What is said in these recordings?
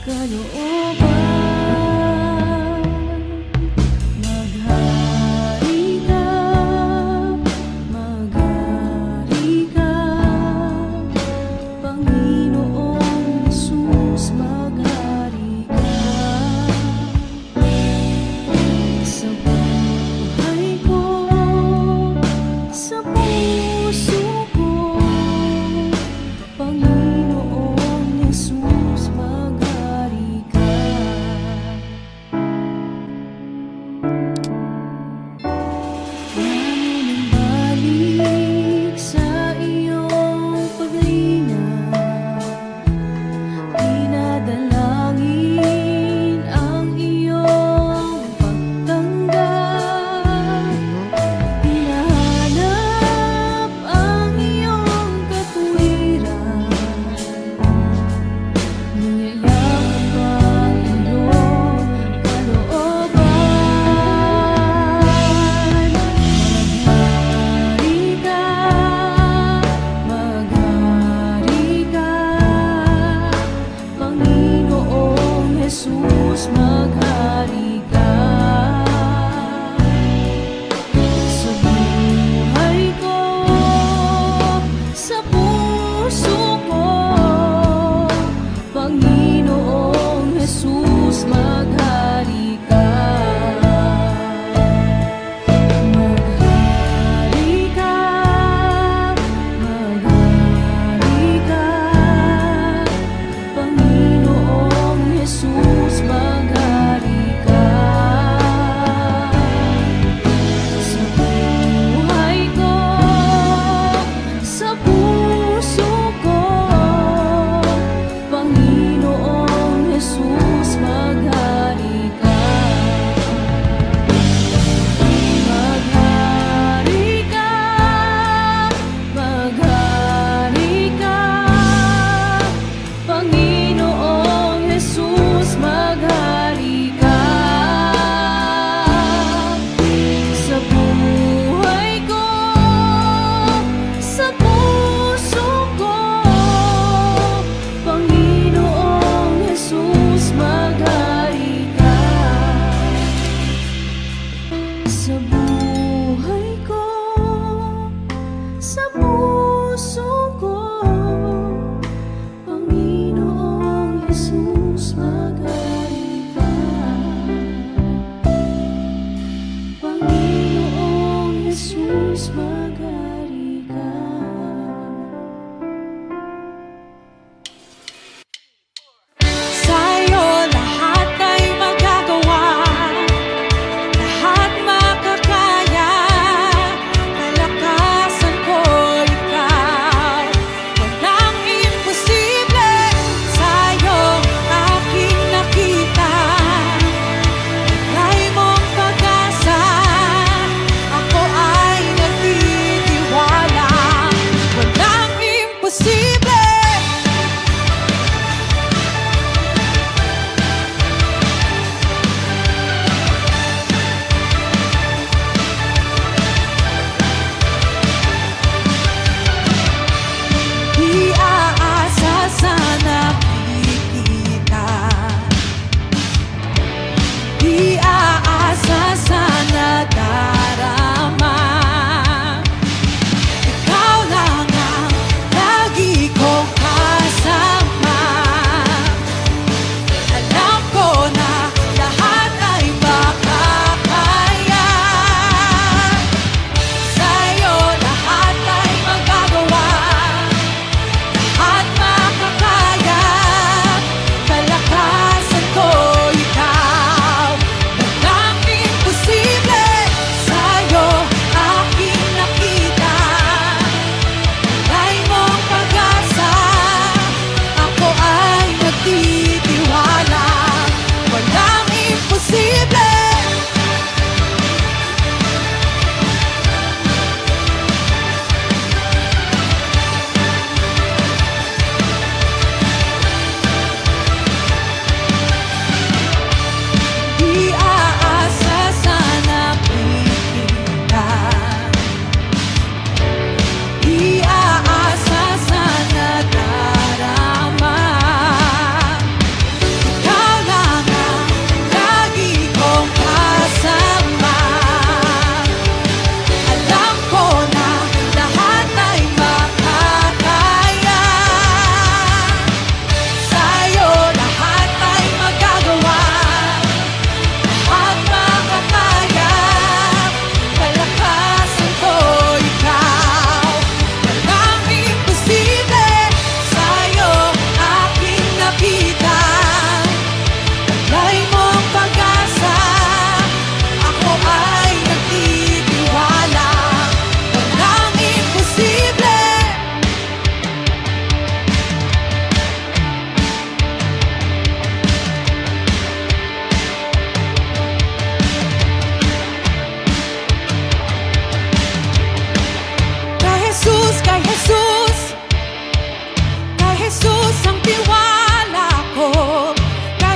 kalooban. Maghari ka, Panginoong Hesus, maghari ka. Sa buhay ko, sa puso ko, Panginoong Hesus, maghari ka. Nanunumbalik sa iyong paglingap, dinadalangin ang iyong pagtanggap, hinahanap ang iyong katuwiran, niyayakap ang iyong kalooban. Maghari ka, Panginoong Hesus, maghari ka. Sa buhay ko, sa puso ko, Panginoong Hesus, maghari ka. Maghari ka, Panginoong Hesus, maghari ka. Sa buhay ko, sa puso ko, Panginoong Hesus, maghari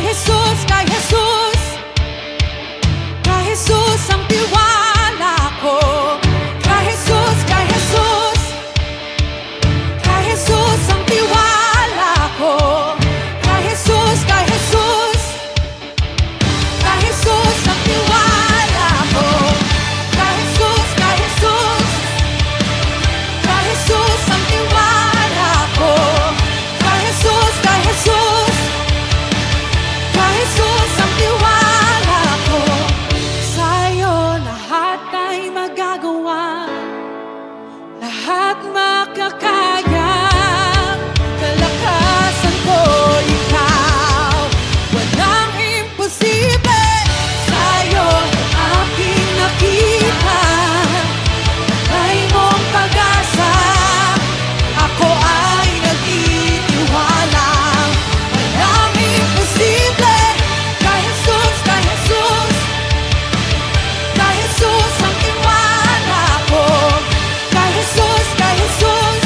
Jesus, kay Jesus, kay Jesus ang tiwala ko. Kay Jesus, kay Jesus, kay Jesus ang tiwala ko. Kay Jesus, kay Jesus, kay Jesus ang tiwala ko. Kay Jesus, kay Jesus, kay Jesus ang tiwala ko. Kay Jesus, kay Jesus, kay Jesus ang tiwala ko. Sa'yo lahat ay magagawa, lahat makakaya. Kalakasan ko ikaw, walang imposible. Sa'yo aking nakita, ay mong pag-asa. Ako ay nagtitiwala, walang imposible. Kay Jesus, kay Jesus, kay Jesus ang tiwala ko. Kay Jesus, kay Jesus,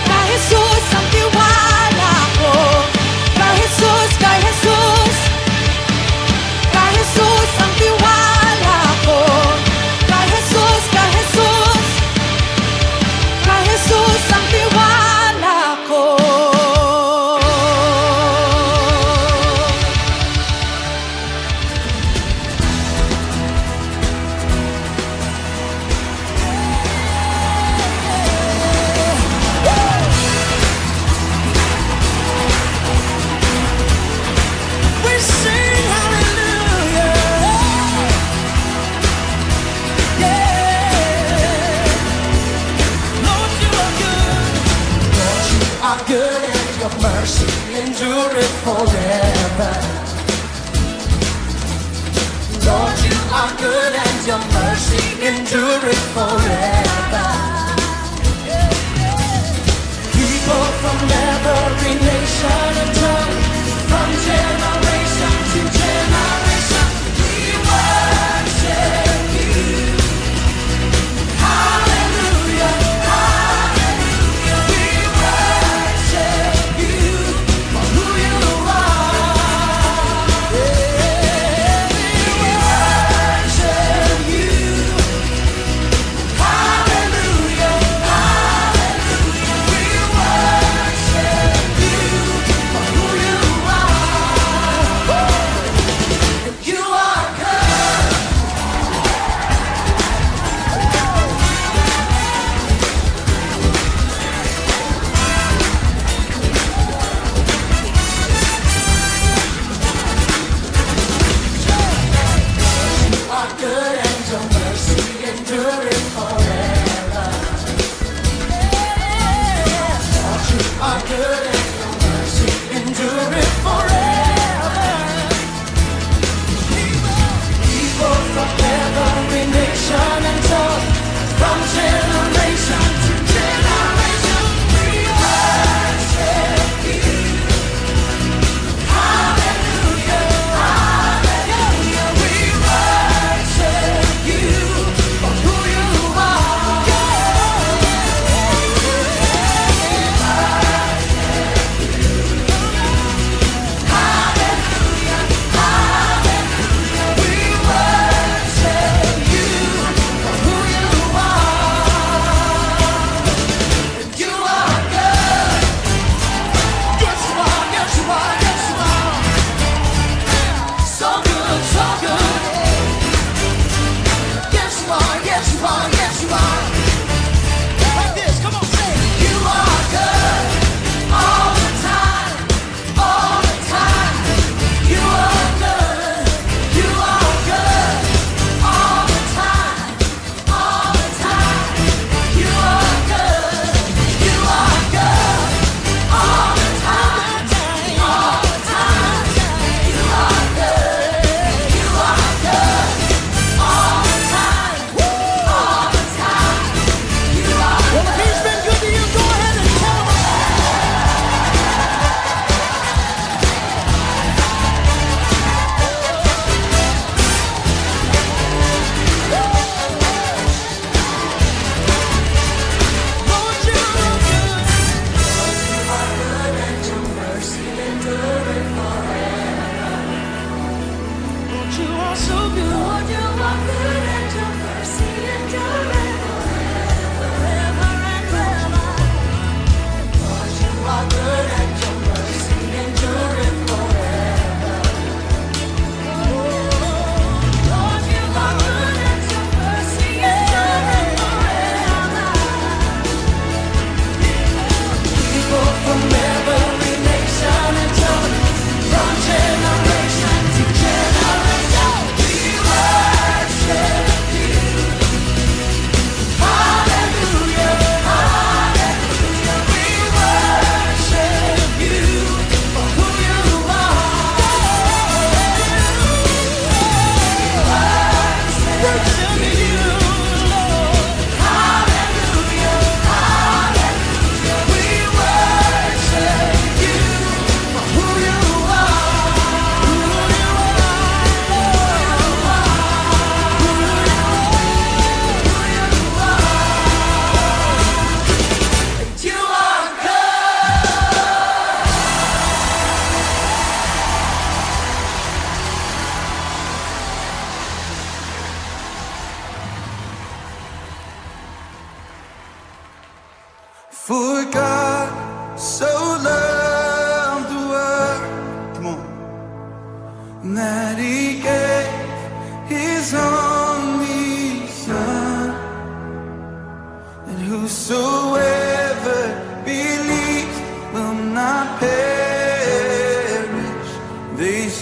kay Jesus ang tiwala ko. Kay Jesus, kay Jesus, kay Jesus ang tiwala ko. Kay Jesus, kay Jesus, kay Jesus ang tiwala ko. We sing hallelujah. Yeah. Lord, you are good. Lord, you are good and your mercy endureth forever. Lord, you are good and your mercy endureth forever. People from every nation and tongue, from generation to generation, we worship you. Hallelujah, hallelujah, we worship you for who you are. Yeah, we worship you. Hallelujah, hallelujah, we worship you.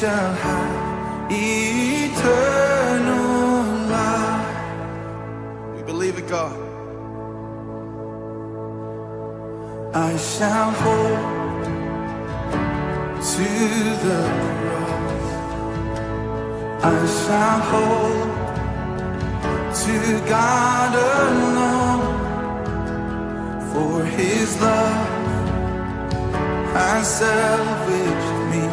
shall have eternal life. We believe it, God. I shall hold to the cross. I shall hold to God alone, for His love has salvaged me,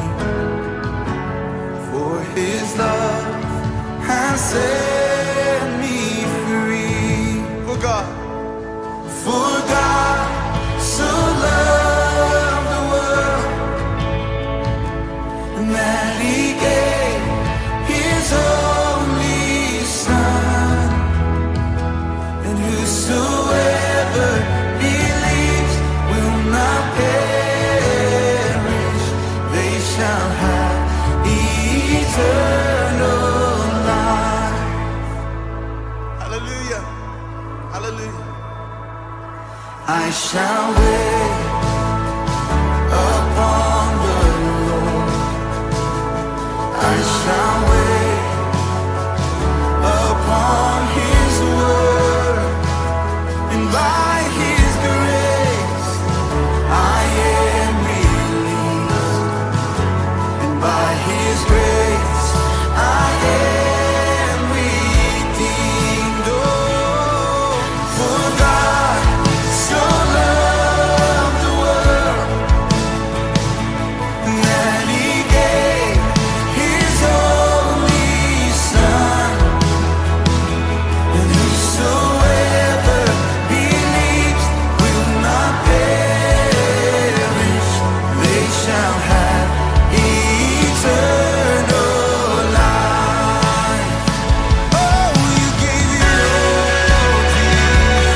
for His love has set me free. For God so loved the world that He gave His only Son, and whosoever believes will not perish, they shall have eternal life. Hallelujah, hallelujah. I shall wait upon the Lord. I shall wait upon His word, and by His grace I am released, and by His grace I am redeemed. Oh, for God so loved the world that He gave His only Son, and whosoever believes will not perish, they shall have eternal life. Oh, you gave it all, Jesus.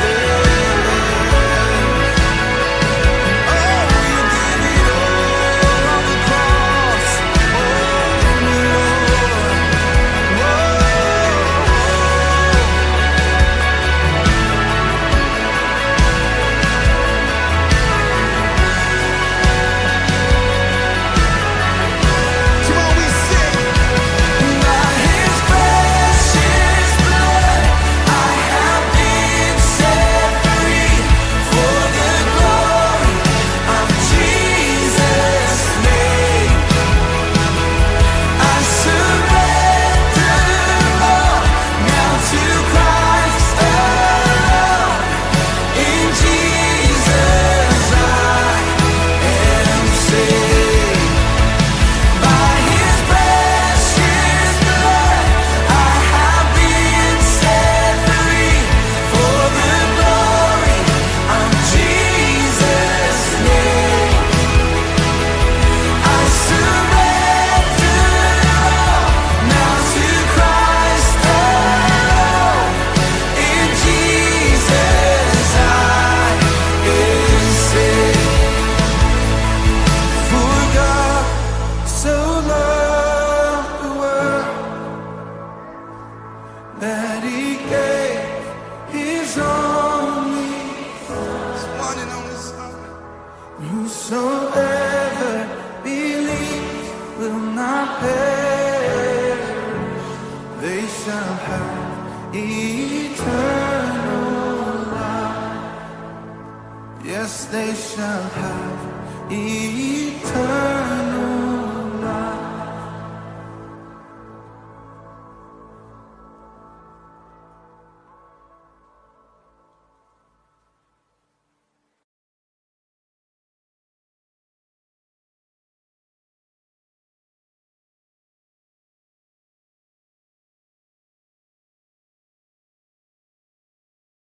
Oh, you gave it all on the cross. Oh, Lord. Come on, we sing. By His precious blood I have been set free, for the glory of Jesus' name. I surrender all now to Christ alone. In Jesus I am saved. By His precious blood I have been set free, for the glory of Jesus' name. I surrender all now to Christ alone. In Jesus I am saved. For God so loved the world that He gave His only one and only Son. Whosoever believes will not perish, they shall have eternal life. Yes, they shall have eternal